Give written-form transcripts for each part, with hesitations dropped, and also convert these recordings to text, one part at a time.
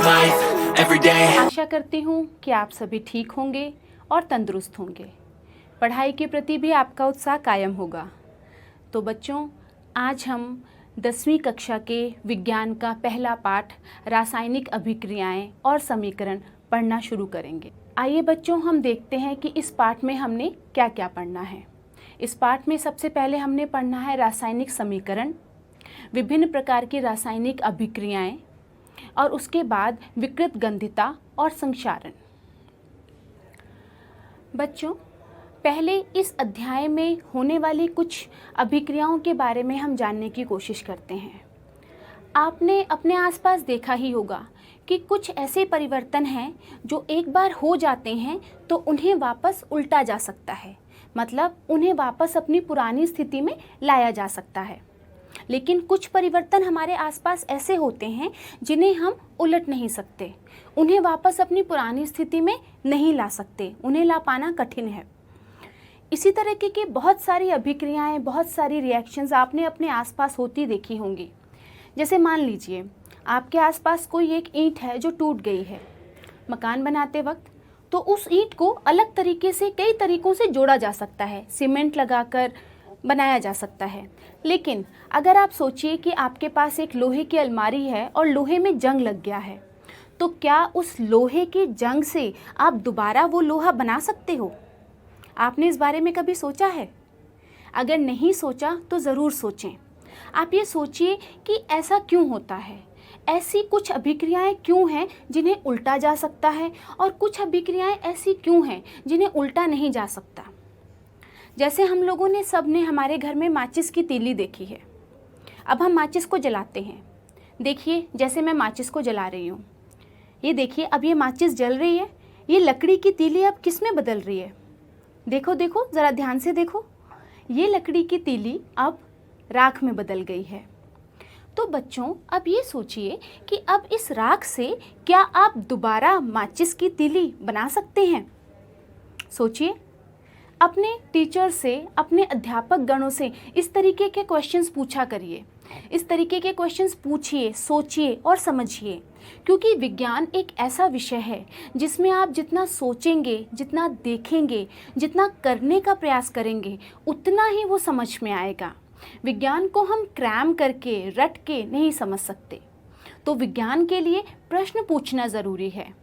life every day. आशा करती हूँ कि आप सभी ठीक होंगे और तंदुरुस्त होंगे। पढ़ाई के प्रति भी आपका उत्साह कायम होगा। तो बच्चों, आज हम 10वीं कक्षा के विज्ञान का पहला पाठ रासायनिक अभिक्रियाएं और समीकरण पढ़ना शुरू करेंगे। आइए बच्चों, हम देखते हैं कि इस पाठ में हमने क्या क्या पढ़ना है। इस पाठ में सबसे पहले हमने पढ़ना है रासायनिक समीकरण, विभिन्न प्रकार की रासायनिक अभिक्रियाएं और उसके बाद विकृत गंधिता और संक्षारण। बच्चों, पहले इस अध्याय में होने वाली कुछ अभिक्रियाओं के बारे में हम जानने की कोशिश करते हैं। आपने अपने आसपास देखा ही होगा कि कुछ ऐसे परिवर्तन हैं जो एक बार हो जाते हैं तो उन्हें वापस उल्टा जा सकता है, मतलब उन्हें वापस अपनी पुरानी स्थिति में लाया जा सकता है। लेकिन कुछ परिवर्तन हमारे आसपास ऐसे होते हैं जिन्हें हम उलट नहीं सकते, उन्हें वापस अपनी पुरानी स्थिति में नहीं ला सकते, उन्हें ला पाना कठिन है। इसी तरह की बहुत सारी अभिक्रियाएं, बहुत सारी रिएक्शंस आपने अपने आसपास होती देखी होंगी। जैसे मान लीजिए आपके आसपास कोई एक ईंट है जो टूट गई है मकान बनाते वक्त, तो उस ईंट को अलग तरीके से कई तरीकों से जोड़ा जा सकता है, सीमेंट लगाकर बनाया जा सकता है। लेकिन अगर आप सोचिए कि आपके पास एक लोहे की अलमारी है और लोहे में जंग लग गया है, तो क्या उस लोहे के जंग से आप दोबारा वो लोहा बना सकते हो? आपने इस बारे में कभी सोचा है? अगर नहीं सोचा तो ज़रूर सोचें। आप ये सोचिए कि ऐसा क्यों होता है, ऐसी कुछ अभिक्रियाएं क्यों हैं जिन्हें उल्टा जा सकता है और कुछ अभिक्रियाएं ऐसी क्यों हैं जिन्हें उल्टा नहीं जा सकता। जैसे हम लोगों ने सब ने हमारे घर में माचिस की तीली देखी है। अब हम माचिस को जलाते हैं। देखिए, जैसे मैं माचिस को जला रही हूँ, ये देखिए, अब ये माचिस जल रही है, ये लकड़ी की तीली अब किस में बदल रही है? देखो देखो, ज़रा ध्यान से देखो, ये लकड़ी की तीली अब राख में बदल गई है। तो बच्चों, अब ये सोचिए कि अब इस राख से क्या आप दोबारा माचिस की तीली बना सकते हैं? सोचिए, अपने टीचर से, अपने अध्यापक गणों से इस तरीके के क्वेश्चंस पूछा करिए, इस तरीके के क्वेश्चंस पूछिए, सोचिए और समझिए। क्योंकि विज्ञान एक ऐसा विषय है जिसमें आप जितना सोचेंगे, जितना देखेंगे, जितना करने का प्रयास करेंगे, उतना ही वो समझ में आएगा। विज्ञान को हम क्रैम करके, रट के नहीं समझ सकते। तो विज्ञान के लिए प्रश्न पूछना ज़रूरी है।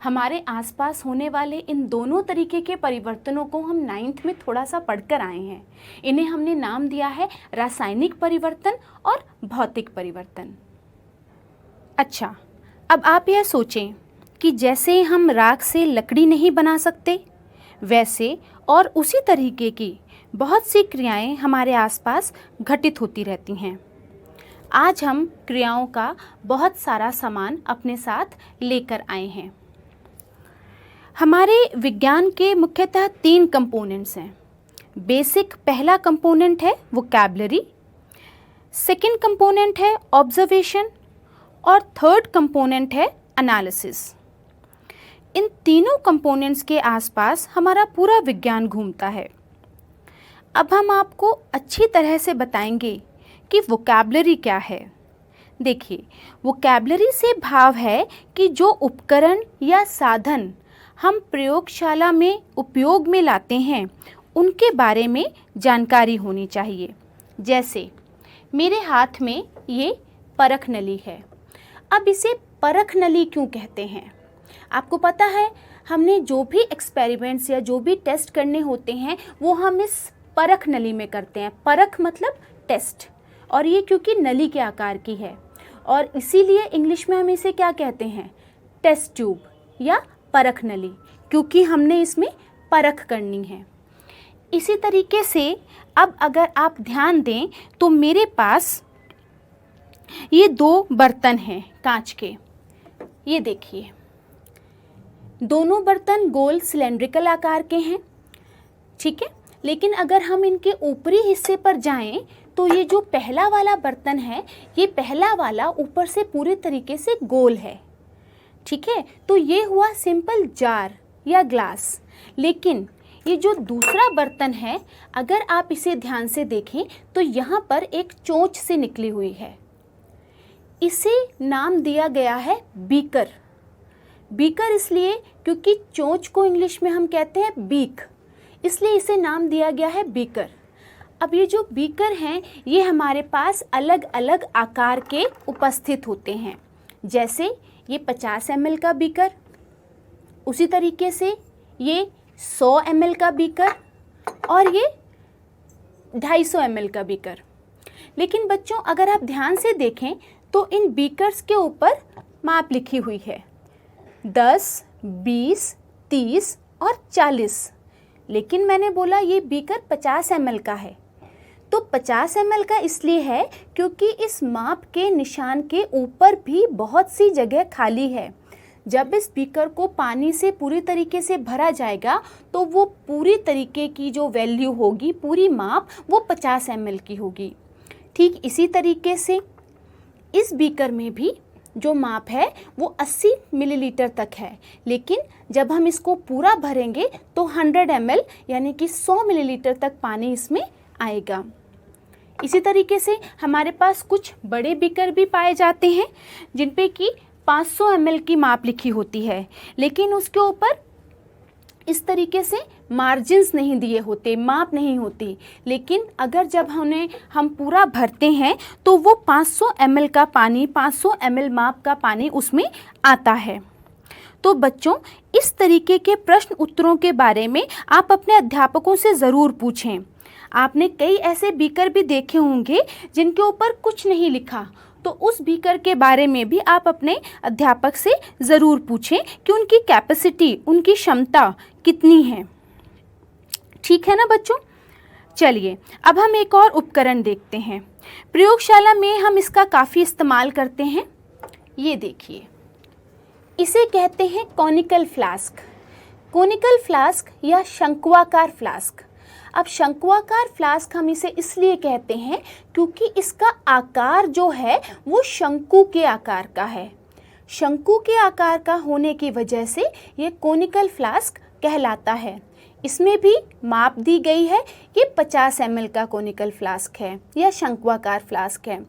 हमारे आसपास होने वाले इन दोनों तरीके के परिवर्तनों को हम 9th में थोड़ा सा पढ़कर आए हैं। इन्हें हमने नाम दिया है रासायनिक परिवर्तन और भौतिक परिवर्तन। अच्छा, अब आप यह सोचें कि जैसे हम राख से लकड़ी नहीं बना सकते, वैसे और उसी तरीके की बहुत सी क्रियाएं हमारे आसपास घटित होती रहती हैं। आज हम क्रियाओं का बहुत सारा सामान अपने साथ लेकर आए हैं। हमारे विज्ञान के मुख्यतः 3 कंपोनेंट्स हैं। बेसिक पहला कंपोनेंट है वोकैबुलरी, सेकंड कंपोनेंट है ऑब्जर्वेशन और थर्ड कंपोनेंट है एनालिसिस। इन तीनों कंपोनेंट्स के आसपास हमारा पूरा विज्ञान घूमता है। अब हम आपको अच्छी तरह से बताएंगे कि वोकैबुलरी क्या है। देखिए, वोकैबुलरी से भाव है कि जो उपकरण या साधन हम प्रयोगशाला में उपयोग में लाते हैं, उनके बारे में जानकारी होनी चाहिए। जैसे मेरे हाथ में ये परख नली है। अब इसे परख नली क्यों कहते हैं? आपको पता है, हमने जो भी एक्सपेरिमेंट्स या जो भी टेस्ट करने होते हैं वो हम इस परख नली में करते हैं। परख मतलब टेस्ट, और ये क्योंकि नली के आकार की है और इसीलिए इंग्लिश में हम इसे क्या कहते हैं? टेस्ट ट्यूब या परख नली, क्योंकि हमने इसमें परख करनी है। इसी तरीके से अब अगर आप ध्यान दें तो मेरे पास ये 2 बर्तन हैं कांच के। ये देखिए, दोनों बर्तन गोल सिलेंड्रिकल आकार के हैं, ठीक है। लेकिन अगर हम इनके ऊपरी हिस्से पर जाएं तो ये जो पहला वाला बर्तन है, ये पहला वाला ऊपर से पूरे तरीके से गोल है, ठीक है। तो ये हुआ सिंपल जार या ग्लास। लेकिन ये जो दूसरा बर्तन है, अगर आप इसे ध्यान से देखें तो यहाँ पर एक चोंच से निकली हुई है। इसे नाम दिया गया है बीकर, बीकर इसलिए क्योंकि चोंच को इंग्लिश में हम कहते हैं बीक, इसलिए इसे नाम दिया गया है बीकर। अब ये जो बीकर हैं ये हमारे पास अलग अलग आकार के उपस्थित होते हैं। जैसे ये 50 ml का बीकर, उसी तरीके से ये 100 ml का बीकर और ये 250 ml का बीकर। लेकिन बच्चों अगर आप ध्यान से देखें तो इन बीकर्स के ऊपर माप लिखी हुई है 10, 20, 30 और 40। लेकिन मैंने बोला ये बीकर 50 ml का है। तो 50 ml का इसलिए है क्योंकि इस माप के निशान के ऊपर भी बहुत सी जगह खाली है। जब इस बीकर को पानी से पूरी तरीके से भरा जाएगा तो वो पूरी तरीके की जो वैल्यू होगी, पूरी माप वो 50 ml की होगी। ठीक इसी तरीके से इस बीकर में भी जो माप है वो 80 मिलीलीटर तक है, लेकिन जब हम इसको पूरा भरेंगे तो 100 ml यानी कि 100 मिलीलीटर तक पानी इसमें आएगा। इसी तरीके से हमारे पास कुछ बड़े बीकर भी पाए जाते हैं जिन पे कि 500 ml की माप लिखी होती है, लेकिन उसके ऊपर इस तरीके से मार्जिन्स नहीं दिए होते, माप नहीं होती। लेकिन अगर जब हम पूरा भरते हैं तो वो 500 ml का पानी, 500 ml माप का पानी उसमें आता है। तो बच्चों इस तरीके के प्रश्न उत्तरों के बारे में आप अपने अध्यापकों से ज़रूर पूछें। आपने कई ऐसे बीकर भी देखे होंगे जिनके ऊपर कुछ नहीं लिखा, तो उस बीकर के बारे में भी आप अपने अध्यापक से ज़रूर पूछें कि उनकी कैपेसिटी, उनकी क्षमता कितनी है। ठीक है ना बच्चों? चलिए अब हम एक और उपकरण देखते हैं। प्रयोगशाला में हम इसका काफ़ी इस्तेमाल करते हैं। ये देखिए, इसे कहते हैं कॉनिकल फ्लास्क। कॉनिकल फ्लास्क या शंक्वाकार फ्लास्क। अब शंक्वाकार फ्लास्क हम इसे इसलिए कहते हैं क्योंकि इसका आकार जो है वो शंकु के आकार का है। शंकु के आकार का होने की वजह से ये कॉनिकल फ्लास्क कहलाता है। इसमें भी माप दी गई है, ये 50 ml का कॉनिकल फ्लास्क है या शंक्वाकार फ्लास्क है।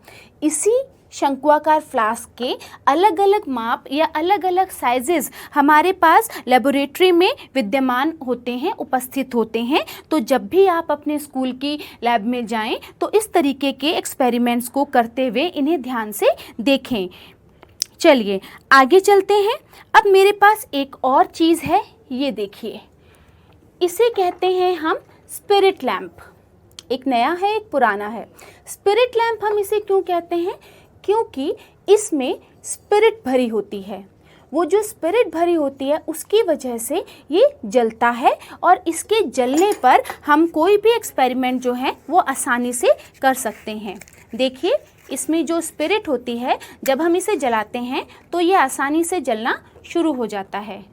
इसी शंक्वाकार फ्लास्क के अलग अलग माप या अलग अलग साइजेस हमारे पास लेबोरेटरी में विद्यमान होते हैं, उपस्थित होते हैं। तो जब भी आप अपने स्कूल की लैब में जाएं तो इस तरीके के एक्सपेरिमेंट्स को करते हुए इन्हें ध्यान से देखें। चलिए आगे चलते हैं। अब मेरे पास एक और चीज़ है, ये देखिए, इसे कहते हैं हम स्पिरिट लैंप। एक नया है, एक पुराना है। स्पिरिट लैंप हम इसे क्यों कहते हैं? क्योंकि इसमें स्पिरिट भरी होती है। वो जो स्पिरिट भरी होती है उसकी वजह से ये जलता है और इसके जलने पर हम कोई भी एक्सपेरिमेंट जो है वो आसानी से कर सकते हैं। देखिए, इसमें जो स्पिरिट होती है जब हम इसे जलाते हैं तो ये आसानी से जलना शुरू हो जाता है।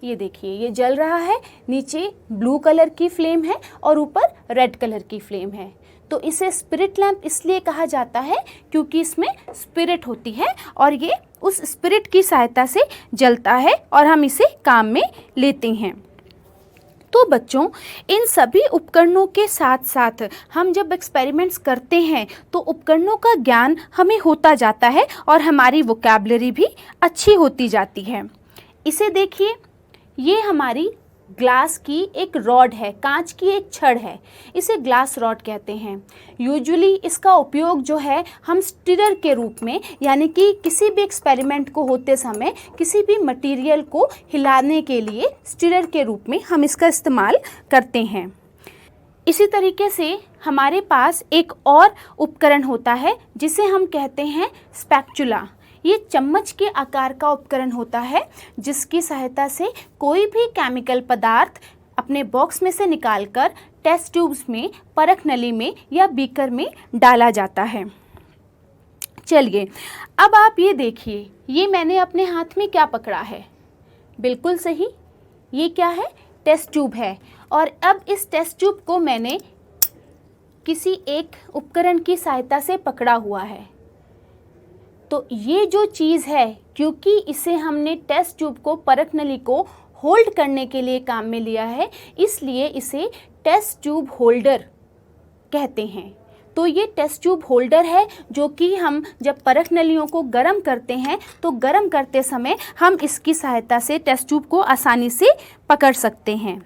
ये देखिए, ये जल रहा है। नीचे ब्लू कलर की फ्लेम है और ऊपर रेड कलर की फ्लेम है। तो इसे स्पिरिट लैंप इसलिए कहा जाता है क्योंकि इसमें स्पिरिट होती है और ये उस स्पिरिट की सहायता से जलता है और हम इसे काम में लेते हैं। तो बच्चों, इन सभी उपकरणों के साथ साथ हम जब एक्सपेरिमेंट्स करते हैं तो उपकरणों का ज्ञान हमें होता जाता है और हमारी वोकैबुलरी भी अच्छी होती जाती है। इसे देखिए, ये हमारी ग्लास की एक रॉड है, कांच की एक छड़ है। इसे ग्लास रॉड कहते हैं। यूजुअली इसका उपयोग जो है हम स्टिरर के रूप में, यानी कि किसी भी एक्सपेरिमेंट को होते समय किसी भी मटेरियल को हिलाने के लिए स्टिरर के रूप में हम इसका इस्तेमाल करते हैं। इसी तरीके से हमारे पास एक और उपकरण होता है जिसे हम कहते हैं स्पैचुला। ये चम्मच के आकार का उपकरण होता है जिसकी सहायता से कोई भी केमिकल पदार्थ अपने बॉक्स में से निकालकर टेस्ट ट्यूब्स में, परख नली में या बीकर में डाला जाता है। चलिए अब आप ये देखिए, ये मैंने अपने हाथ में क्या पकड़ा है? बिल्कुल सही, ये क्या है? टेस्ट ट्यूब है। और अब इस टेस्ट ट्यूब को मैंने किसी एक उपकरण की सहायता से पकड़ा हुआ है। तो ये जो चीज़ है, क्योंकि इसे हमने टेस्ट ट्यूब को, परख नली को होल्ड करने के लिए काम में लिया है, इसलिए इसे टेस्ट ट्यूब होल्डर कहते हैं। तो ये टेस्ट ट्यूब होल्डर है जो कि हम जब परख नलियों को गर्म करते हैं तो गर्म करते समय हम इसकी सहायता से टेस्ट ट्यूब को आसानी से पकड़ सकते हैं।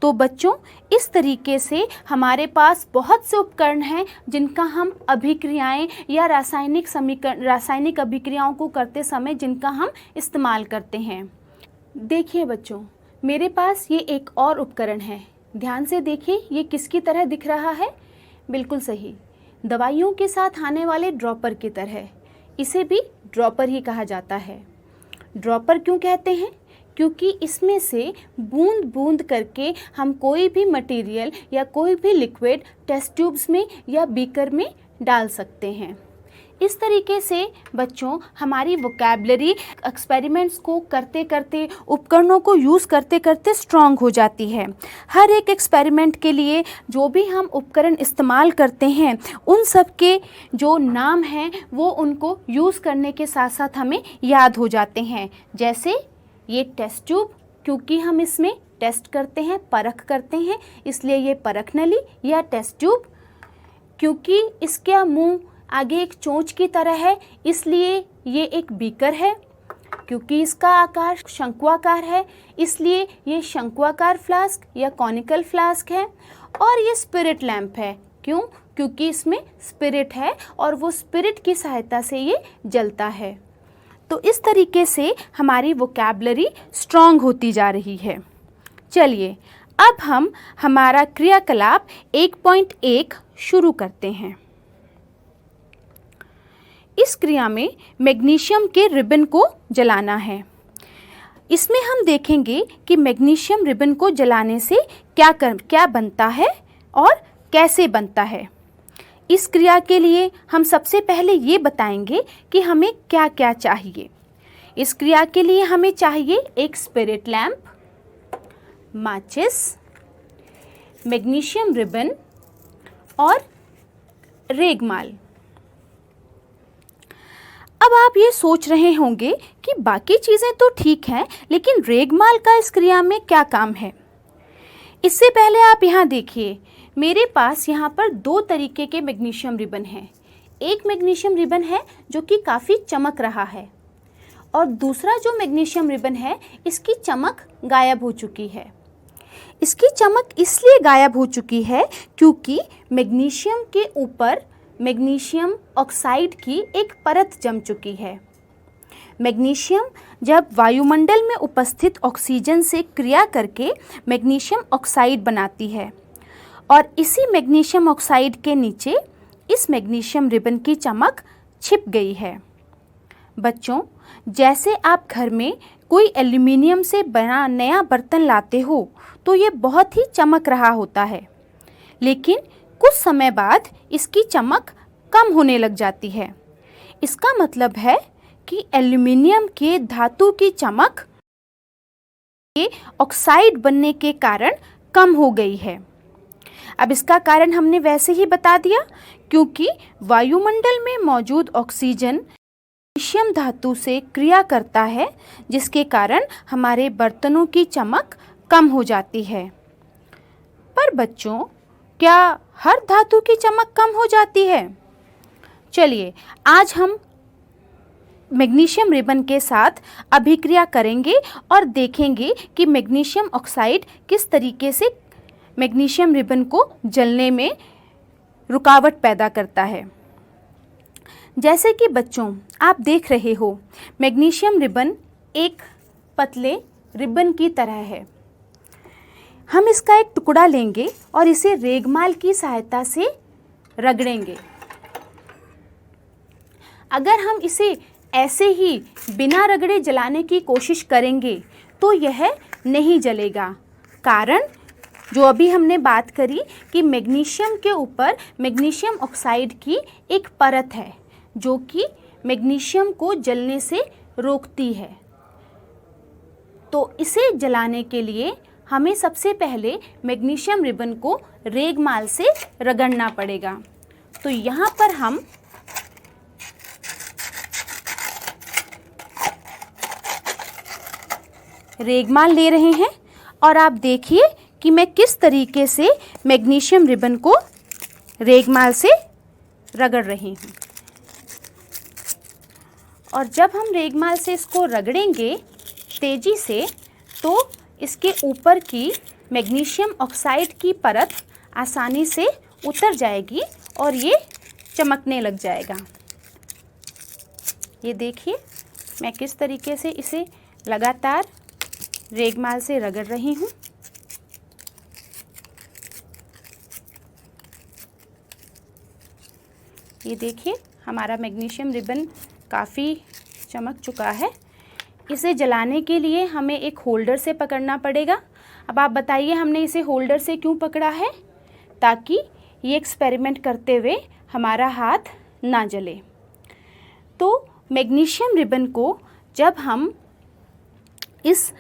तो बच्चों, इस तरीके से हमारे पास बहुत से उपकरण हैं जिनका हम अभिक्रियाएं या रासायनिक अभिक्रियाओं को करते समय जिनका हम इस्तेमाल करते हैं। देखिए बच्चों, मेरे पास ये एक और उपकरण है। ध्यान से देखिए, ये किसकी तरह दिख रहा है? बिल्कुल सही, दवाइयों के साथ आने वाले ड्रॉपर की तरह। इसे भी ड्रॉपर ही कहा जाता है। ड्रॉपर क्यों कहते हैं? क्योंकि इसमें से बूंद बूंद करके हम कोई भी मटेरियल या कोई भी लिक्विड टेस्ट ट्यूब्स में या बीकर में डाल सकते हैं। इस तरीके से बच्चों, हमारी वोकैबुलरी एक्सपेरिमेंट्स को करते करते, उपकरणों को यूज़ करते करते स्ट्रॉन्ग हो जाती है। हर एक एक्सपेरिमेंट के लिए जो भी हम उपकरण इस्तेमाल करते हैं उन सब के जो नाम हैं वो उनको यूज़ करने के साथ साथ हमें याद हो जाते हैं। जैसे ये टेस्ट ट्यूब, क्योंकि हम इसमें टेस्ट करते हैं, परख करते हैं, इसलिए ये परख नली या टेस्ट ट्यूब। क्योंकि इसका मुंह आगे एक चोंच की तरह है, इसलिए ये एक बीकर है। क्योंकि इसका आकार शंक्वाकार है, इसलिए ये शंक्वाकार फ्लास्क या कॉनिकल फ्लास्क है। और ये स्पिरिट लैंप है। क्यों? क्योंकि इसमें स्पिरिट है और वो स्पिरिट की सहायता से ये जलता है। तो इस तरीके से हमारी वोकैबुलरी स्ट्रॉन्ग होती जा रही है। चलिए, अब हम हमारा क्रियाकलाप 1.1 शुरू करते हैं। इस क्रिया में मैग्नीशियम के रिबन को जलाना है। इसमें हम देखेंगे कि मैग्नीशियम रिबन को जलाने से क्या बनता है और कैसे बनता है। इस क्रिया के लिए हम सबसे पहले ये बताएंगे कि हमें क्या क्या चाहिए। इस क्रिया के लिए हमें चाहिए एक स्पिरिट लैंप, माचिस, मैग्नीशियम रिबन और रेगमाल। अब आप ये सोच रहे होंगे कि बाकी चीज़ें तो ठीक हैं, लेकिन रेगमाल का इस क्रिया में क्या काम है। इससे पहले आप यहाँ देखिए, मेरे पास यहाँ पर दो तरीके के मैग्नीशियम रिबन हैं। एक मैग्नीशियम रिबन है जो कि काफ़ी चमक रहा है और दूसरा जो मैग्नीशियम रिबन है इसकी चमक गायब हो चुकी है। इसकी चमक इसलिए गायब हो चुकी है क्योंकि मैग्नीशियम के ऊपर मैग्नीशियम ऑक्साइड की एक परत जम चुकी है। मैग्नीशियम जब वायुमंडल में उपस्थित ऑक्सीजन से क्रिया करके मैग्नीशियम ऑक्साइड बनाती है और इसी मैग्नीशियम ऑक्साइड के नीचे इस मैग्नीशियम रिबन की चमक छिप गई है। बच्चों, जैसे आप घर में कोई एल्युमिनियम से बना नया बर्तन लाते हो तो ये बहुत ही चमक रहा होता है, लेकिन कुछ समय बाद इसकी चमक कम होने लग जाती है। इसका मतलब है कि एल्युमिनियम के धातु की चमक के ऑक्साइड बनने के कारण कम हो गई है। अब इसका कारण हमने वैसे ही बता दिया, क्योंकि वायुमंडल में मौजूद ऑक्सीजन मैग्नीशियम धातु से क्रिया करता है, जिसके कारण हमारे बर्तनों की चमक कम हो जाती है। पर बच्चों, क्या हर धातु की चमक कम हो जाती है? चलिए, आज हम मैग्नीशियम रिबन के साथ अभिक्रिया करेंगे और देखेंगे कि मैग्नीशियम ऑक्साइड किस तरीके से मैग्नीशियम रिबन को जलने में रुकावट पैदा करता है। जैसे कि बच्चों, आप देख रहे हो, मैग्नीशियम रिबन एक पतले रिबन की तरह है। हम इसका एक टुकड़ा लेंगे और इसे रेगमाल की सहायता से रगड़ेंगे। अगर हम इसे ऐसे ही बिना रगड़े जलाने की कोशिश करेंगे तो यह नहीं जलेगा। कारण जो अभी हमने बात करी कि मैग्नीशियम के ऊपर मैग्नीशियम ऑक्साइड की एक परत है जो कि मैग्नीशियम को जलने से रोकती है। तो इसे जलाने के लिए हमें सबसे पहले मैग्नीशियम रिबन को रेगमाल से रगड़ना पड़ेगा। तो यहाँ पर हम रेगमाल ले रहे हैं और आप देखिए कि मैं किस तरीके से मैग्नीशियम रिबन को रेगमाल से रगड़ रही हूँ। और जब हम रेगमाल से इसको रगड़ेंगे तेज़ी से तो इसके ऊपर की मैग्नीशियम ऑक्साइड की परत आसानी से उतर जाएगी और ये चमकने लग जाएगा। ये देखिए मैं किस तरीके से इसे लगातार रेगमाल से रगड़ रही हूँ। ये देखिए हमारा मैग्नीशियम रिबन काफ़ी चमक चुका है। इसे जलाने के लिए हमें एक होल्डर से पकड़ना पड़ेगा। अब आप बताइए हमने इसे होल्डर से क्यों पकड़ा है? ताकि ये एक्सपेरिमेंट करते हुए हमारा हाथ ना जले। तो मैग्नीशियम रिबन को जब हम इस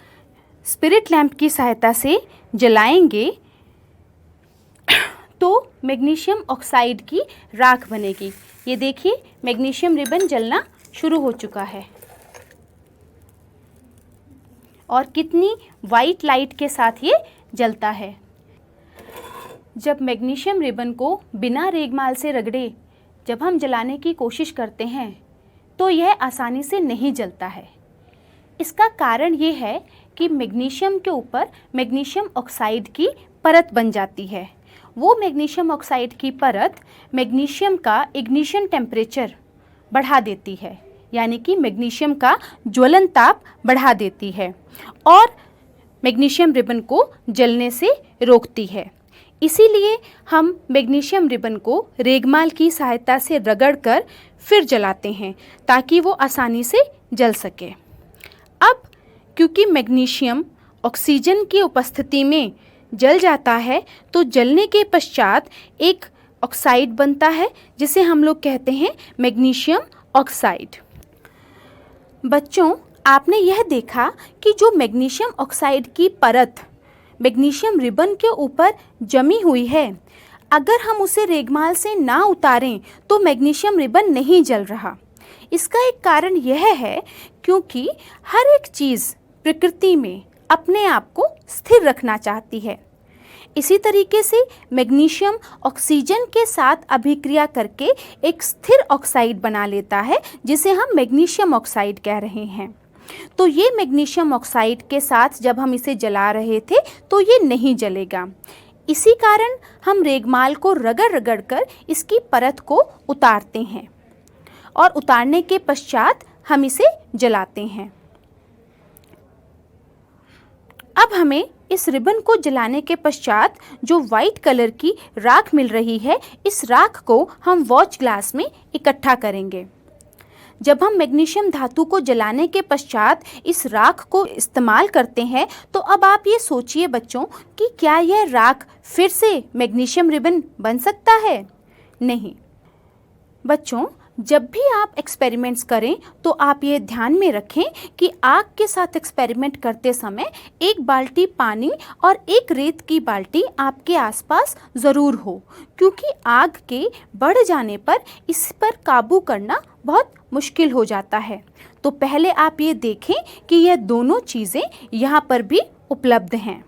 स्पिरिट लैंप की सहायता से जलाएंगे तो मैग्नीशियम ऑक्साइड की राख बनेगी। ये देखिए मैग्नीशियम रिबन जलना शुरू हो चुका है और कितनी वाइट लाइट के साथ ये जलता है। जब मैग्नीशियम रिबन को बिना रेगमाल से रगड़े जब हम जलाने की कोशिश करते हैं तो यह आसानी से नहीं जलता है। इसका कारण ये है कि मैग्नीशियम के ऊपर मैग्नीशियम ऑक्साइड की परत बन जाती है। वो मैग्नीशियम ऑक्साइड की परत मैग्नीशियम का इग्निशन टेम्परेचर बढ़ा देती है, यानी कि मैग्नीशियम का ज्वलन ताप बढ़ा देती है और मैग्नीशियम रिबन को जलने से रोकती है। इसीलिए हम मैग्नीशियम रिबन को रेगमाल की सहायता से रगड़कर फिर जलाते हैं ताकि वो आसानी से जल सके। अब क्योंकि मैग्नीशियम ऑक्सीजन की उपस्थिति में जल जाता है तो जलने के पश्चात एक ऑक्साइड बनता है जिसे हम लोग कहते हैं मैग्नीशियम ऑक्साइड। बच्चों, आपने यह देखा कि जो मैग्नीशियम ऑक्साइड की परत मैग्नीशियम रिबन के ऊपर जमी हुई है, अगर हम उसे रेगमाल से ना उतारें तो मैग्नीशियम रिबन नहीं जल रहा। इसका एक कारण यह है क्योंकि हर एक चीज़ प्रकृति में अपने आप को स्थिर रखना चाहती है। इसी तरीके से मैग्नीशियम ऑक्सीजन के साथ अभिक्रिया करके एक स्थिर ऑक्साइड बना लेता है जिसे हम मैग्नीशियम ऑक्साइड कह रहे हैं। तो ये मैग्नीशियम ऑक्साइड के साथ जब हम इसे जला रहे थे तो ये नहीं जलेगा। इसी कारण हम रेगमाल को रगड़ रगड़ कर इसकी परत को उतारते हैं और उतारने के पश्चात हम इसे जलाते हैं। अब हमें इस रिबन को जलाने के पश्चात जो वाइट कलर की राख मिल रही है, इस राख को हम वॉच ग्लास में इकट्ठा करेंगे। जब हम मैग्नीशियम धातु को जलाने के पश्चात इस राख को इस्तेमाल करते हैं तो अब आप ये सोचिए बच्चों कि क्या यह राख फिर से मैग्नीशियम रिबन बन सकता है? नहीं। बच्चों, जब भी आप एक्सपेरिमेंट्स करें तो आप ये ध्यान में रखें कि आग के साथ एक्सपेरिमेंट करते समय एक बाल्टी पानी और एक रेत की बाल्टी आपके आसपास ज़रूर हो, क्योंकि आग के बढ़ जाने पर इस पर काबू करना बहुत मुश्किल हो जाता है। तो पहले आप ये देखें कि यह दोनों चीज़ें यहाँ पर भी उपलब्ध हैं।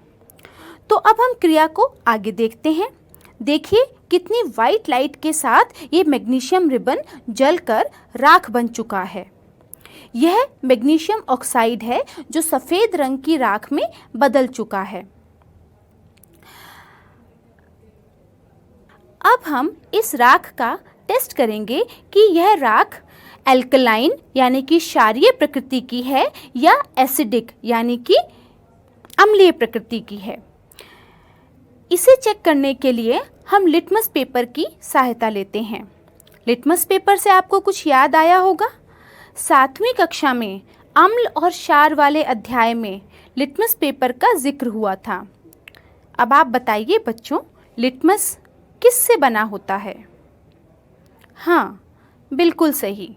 तो अब हम क्रिया को आगे देखते हैं। देखिए कितनी वाइट लाइट के साथ ये मैग्नीशियम रिबन जलकर राख बन चुका है। यह मैग्नीशियम ऑक्साइड है जो सफ़ेद रंग की राख में बदल चुका है। अब हम इस राख का टेस्ट करेंगे कि यह राख एल्कलाइन यानी कि क्षारीय प्रकृति की है या एसिडिक यानी कि अम्लीय प्रकृति की है। इसे चेक करने के लिए हम लिटमस पेपर की सहायता लेते हैं। लिटमस पेपर से आपको कुछ याद आया होगा। 7वीं कक्षा में अम्ल और क्षार वाले अध्याय में लिटमस पेपर का जिक्र हुआ था। अब आप बताइए बच्चों, लिटमस किससे बना होता है? हाँ, बिल्कुल सही,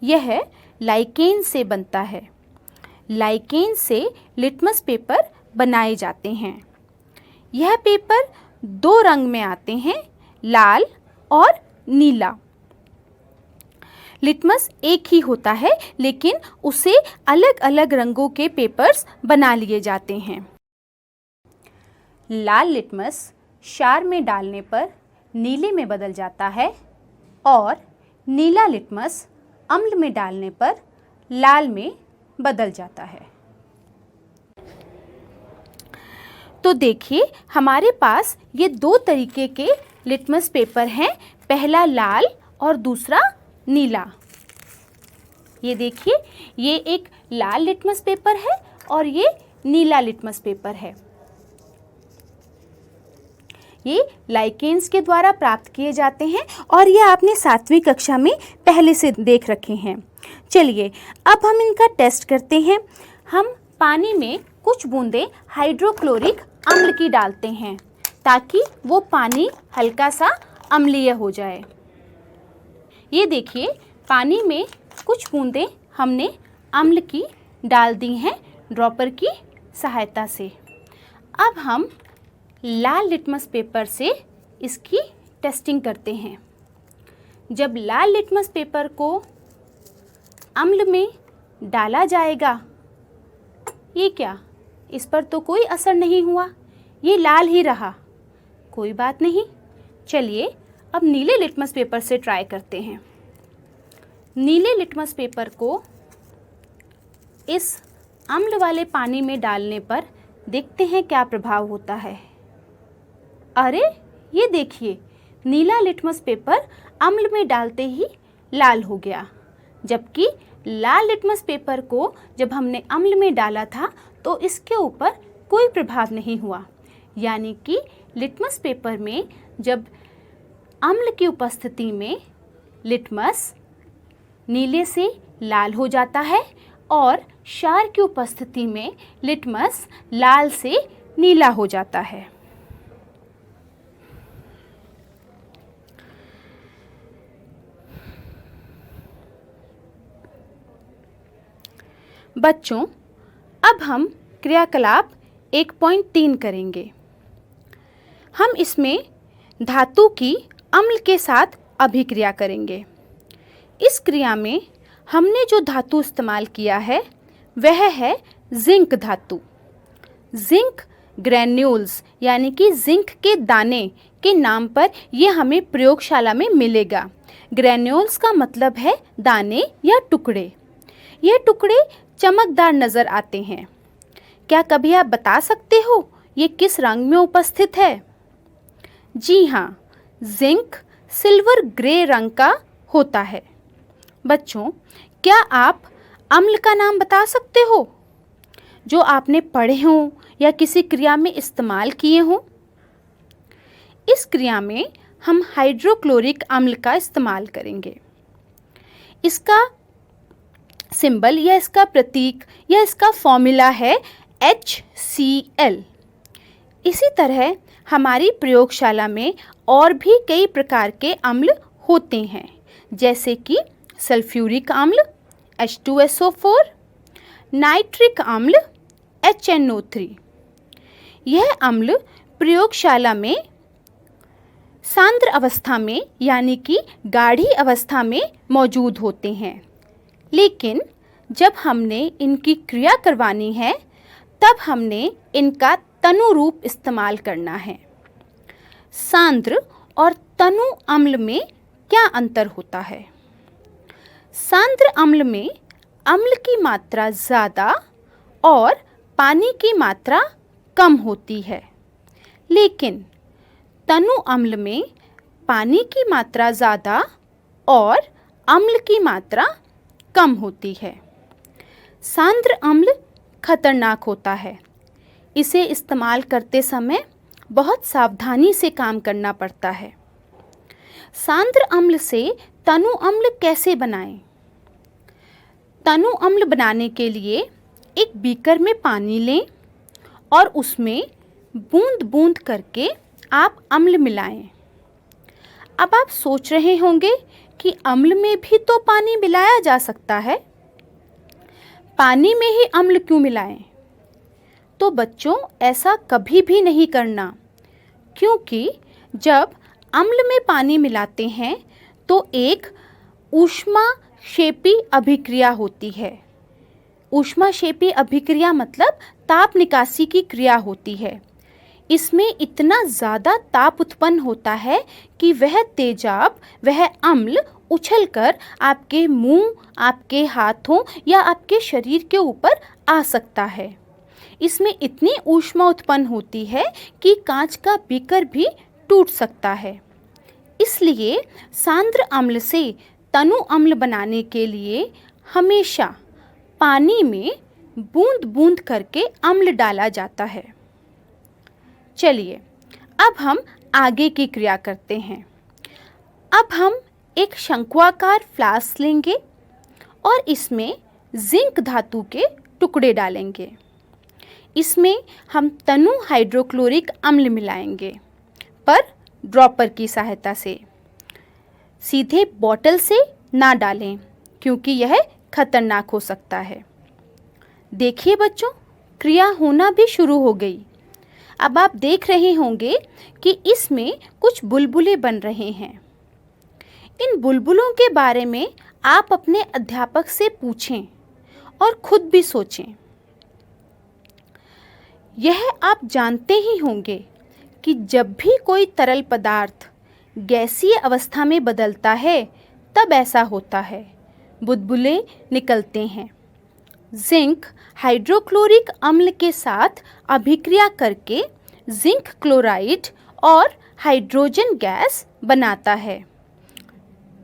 यह लाइकेन से बनता है। लाइकेन से लिटमस पेपर बनाए जाते हैं। यह पेपर 2 रंग में आते हैं, लाल और नीला। लिटमस एक ही होता है लेकिन उसे अलग अलग रंगों के पेपर्स बना लिए जाते हैं। लाल लिटमस क्षार में डालने पर नीले में बदल जाता है और नीला लिटमस अम्ल में डालने पर लाल में बदल जाता है। तो देखिए हमारे पास ये दो तरीके के लिटमस पेपर हैं, पहला लाल और दूसरा नीला। ये देखिए ये एक लाल लिटमस पेपर है और ये नीला लिटमस पेपर है। ये लाइकेन्स के द्वारा प्राप्त किए जाते हैं और ये आपने 7वीं कक्षा में पहले से देख रखे हैं। चलिए अब हम इनका टेस्ट करते हैं। हम पानी में कुछ बूंदें हाइड्रोक्लोरिक अम्ल की डालते हैं ताकि वो पानी हल्का सा अम्लीय हो जाए। ये देखिए पानी में कुछ बूंदें हमने अम्ल की डाल दी हैं ड्रॉपर की सहायता से। अब हम लाल लिटमस पेपर से इसकी टेस्टिंग करते हैं। जब लाल लिटमस पेपर को अम्ल में डाला जाएगा, ये क्या, इस पर तो कोई असर नहीं हुआ, ये लाल ही रहा। कोई बात नहीं, चलिए अब नीले लिटमस पेपर से ट्राई करते हैं। नीले लिटमस पेपर को इस अम्ल वाले पानी में डालने पर देखते हैं क्या प्रभाव होता है। अरे ये देखिए नीला लिटमस पेपर अम्ल में डालते ही लाल हो गया, जबकि लाल लिटमस पेपर को जब हमने अम्ल में डाला था तो इसके ऊपर कोई प्रभाव नहीं हुआ। यानी कि लिटमस पेपर में जब अम्ल की उपस्थिति में लिटमस नीले से लाल हो जाता है और क्षार की उपस्थिति में लिटमस लाल से नीला हो जाता है। बच्चों अब हम क्रियाकलाप 1.3 करेंगे। हम इसमें धातु की अम्ल के साथ अभिक्रिया करेंगे। इस क्रिया में हमने जो धातु इस्तेमाल किया है वह है जिंक धातु। जिंक ग्रैन्यूल्स यानी कि जिंक के दाने के नाम पर यह हमें प्रयोगशाला में मिलेगा। ग्रैन्यूल्स का मतलब है दाने या टुकड़े। ये टुकड़े चमकदार नज़र आते हैं। क्या कभी आप बता सकते हो ये किस रंग में उपस्थित है? जी हाँ, जिंक सिल्वर ग्रे रंग का होता है। बच्चों क्या आप अम्ल का नाम बता सकते हो जो आपने पढ़े हों या किसी क्रिया में इस्तेमाल किए हों? इस क्रिया में हम हाइड्रोक्लोरिक अम्ल का इस्तेमाल करेंगे। इसका सिंबल या इसका प्रतीक या इसका फॉर्मूला है HCl। इसी तरह हमारी प्रयोगशाला में और भी कई प्रकार के अम्ल होते हैं, जैसे कि सल्फ्यूरिक अम्ल H2SO4, नाइट्रिक अम्ल HNO3। यह अम्ल प्रयोगशाला में सांद्र अवस्था में यानी कि गाढ़ी अवस्था में मौजूद होते हैं, लेकिन जब हमने इनकी क्रिया करवानी है तब हमने इनका तनु रूप इस्तेमाल करना है। सांद्र और तनु अम्ल में क्या अंतर होता है? सांद्र अम्ल में अम्ल की मात्रा ज़्यादा और पानी की मात्रा कम होती है, लेकिन तनु अम्ल में पानी की मात्रा ज़्यादा और अम्ल की मात्रा कम होती है। सांद्र अम्ल खतरनाक होता है। इसे इस्तेमाल करते समय बहुत सावधानी से काम करना पड़ता है। सांद्र अम्ल से तनु अम्ल कैसे बनाएं? तनु अम्ल बनाने के लिए एक बीकर में पानी लें और उसमें बूंद बूंद करके आप अम्ल मिलाएं। अब आप सोच रहे होंगे कि अम्ल में भी तो पानी मिलाया जा सकता है, पानी में ही अम्ल क्यों मिलाएं? तो बच्चों ऐसा कभी भी नहीं करना, क्योंकि जब अम्ल में पानी मिलाते हैं तो एक ऊष्माक्षेपी अभिक्रिया होती है। ऊष्माक्षेपी अभिक्रिया मतलब ताप निकासी की क्रिया होती है। इसमें इतना ज़्यादा ताप उत्पन्न होता है कि वह तेजाब, वह अम्ल उछलकर आपके मुंह, आपके हाथों या आपके शरीर के ऊपर आ सकता है। इसमें इतनी ऊष्मा उत्पन्न होती है कि कांच का बीकर भी टूट सकता है। इसलिए सांद्र अम्ल से तनु अम्ल बनाने के लिए हमेशा पानी में बूंद बूंद करके अम्ल डाला जाता है। चलिए अब हम आगे की क्रिया करते हैं। अब हम एक शंक्वाकार फ्लास्क लेंगे और इसमें जिंक धातु के टुकड़े डालेंगे। इसमें हम तनु हाइड्रोक्लोरिक अम्ल मिलाएंगे, पर ड्रॉपर की सहायता से। सीधे बॉटल से ना डालें क्योंकि यह खतरनाक हो सकता है। देखिए बच्चों, क्रिया होना भी शुरू हो गई। अब आप देख रहे होंगे कि इसमें कुछ बुलबुले बन रहे हैं। इन बुलबुलों के बारे में आप अपने अध्यापक से पूछें और खुद भी सोचें। यह आप जानते ही होंगे कि जब भी कोई तरल पदार्थ गैसीय अवस्था में बदलता है तब ऐसा होता है, बुलबुले निकलते हैं। जिंक हाइड्रोक्लोरिक अम्ल के साथ अभिक्रिया करके जिंक क्लोराइड और हाइड्रोजन गैस बनाता है।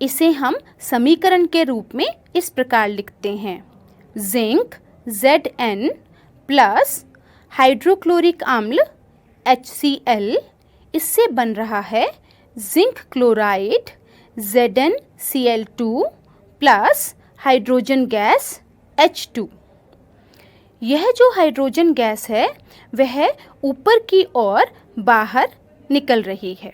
इसे हम समीकरण के रूप में इस प्रकार लिखते हैं, जिंक Zn प्लस हाइड्रोक्लोरिक अम्ल HCl, इससे बन रहा है zinc chloride ZnCl2 plus hydrogen gas H2। यह जो हाइड्रोजन गैस है वह ऊपर की ओर बाहर निकल रही है।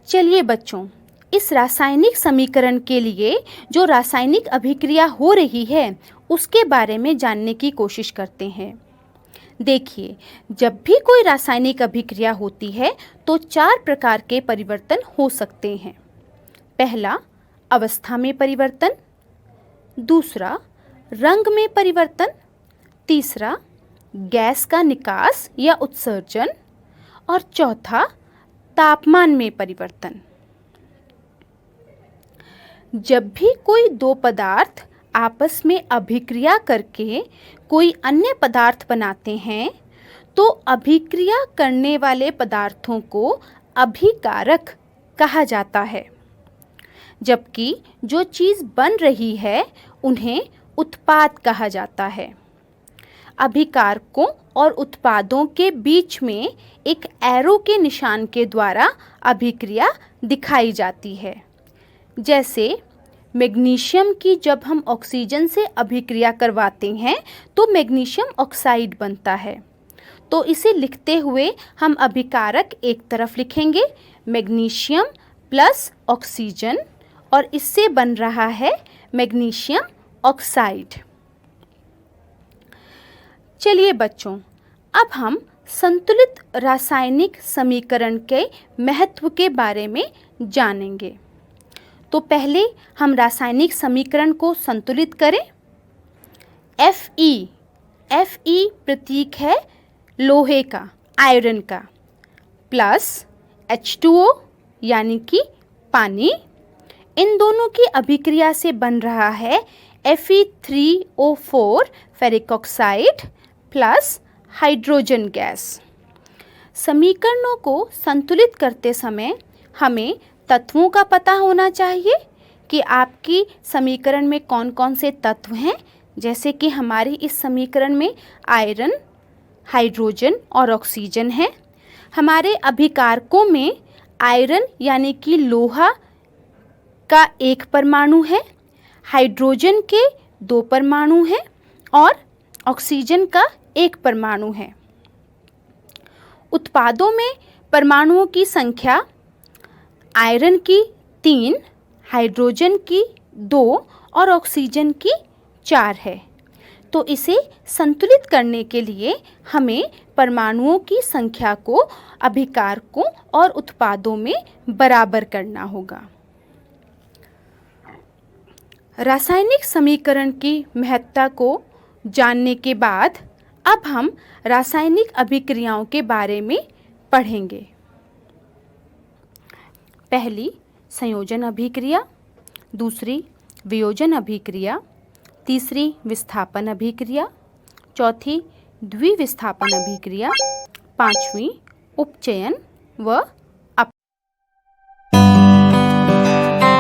चलिए बच्चों, इस रासायनिक समीकरण के लिए जो रासायनिक अभिक्रिया हो रही है उसके बारे में जानने की कोशिश करते हैं। देखिए, जब भी कोई रासायनिक अभिक्रिया होती है तो 4 प्रकार के परिवर्तन हो सकते हैं। पहला, अवस्था में परिवर्तन। दूसरा, रंग में परिवर्तन। तीसरा, गैस का निकास या उत्सर्जन। और चौथा, तापमान में परिवर्तन। जब भी कोई दो पदार्थ आपस में अभिक्रिया करके कोई अन्य पदार्थ बनाते हैं तो अभिक्रिया करने वाले पदार्थों को अभिकारक कहा जाता है, जबकि जो चीज़ बन रही है उन्हें उत्पाद कहा जाता है। अभिकारकों और उत्पादों के बीच में एक एरो के निशान के द्वारा अभिक्रिया दिखाई जाती है। जैसे मैग्नीशियम की जब हम ऑक्सीजन से अभिक्रिया करवाते हैं तो मैग्नीशियम ऑक्साइड बनता है। तो इसे लिखते हुए हम अभिकारक एक तरफ लिखेंगे मैग्नीशियम प्लस ऑक्सीजन, और इससे बन रहा है मैग्नीशियम ऑक्साइड। चलिए बच्चों, अब हम संतुलित रासायनिक समीकरण के महत्व के बारे में जानेंगे। तो पहले हम रासायनिक समीकरण को संतुलित करें। Fe प्रतीक है लोहे का, आयरन का, प्लस H2O यानी कि पानी। इन दोनों की अभिक्रिया से बन रहा है Fe3O4 ferric oxide plus hydrogen gas. समीकरणों को संतुलित करते समय हमें तत्वों का पता होना चाहिए कि आपकी समीकरण में कौन कौन से तत्व हैं। जैसे कि हमारे इस समीकरण में आयरन, हाइड्रोजन और ऑक्सीजन है। हमारे अभिकारकों में आयरन यानी कि लोहा का 1 परमाणु है, हाइड्रोजन के 2 परमाणु हैं और ऑक्सीजन का 1 परमाणु है। उत्पादों में परमाणुओं की संख्या आयरन की 3, हाइड्रोजन की 2 और ऑक्सीजन की 4 है। तो इसे संतुलित करने के लिए हमें परमाणुओं की संख्या को अभिकारकों और उत्पादों में बराबर करना होगा। रासायनिक समीकरण की महत्ता को जानने के बाद अब हम रासायनिक अभिक्रियाओं के बारे में पढ़ेंगे। पहली संयोजन अभिक्रिया, दूसरी वियोजन अभिक्रिया, तीसरी विस्थापन अभिक्रिया, चौथी द्विविस्थापन अभिक्रिया, पांचवी उपचयन व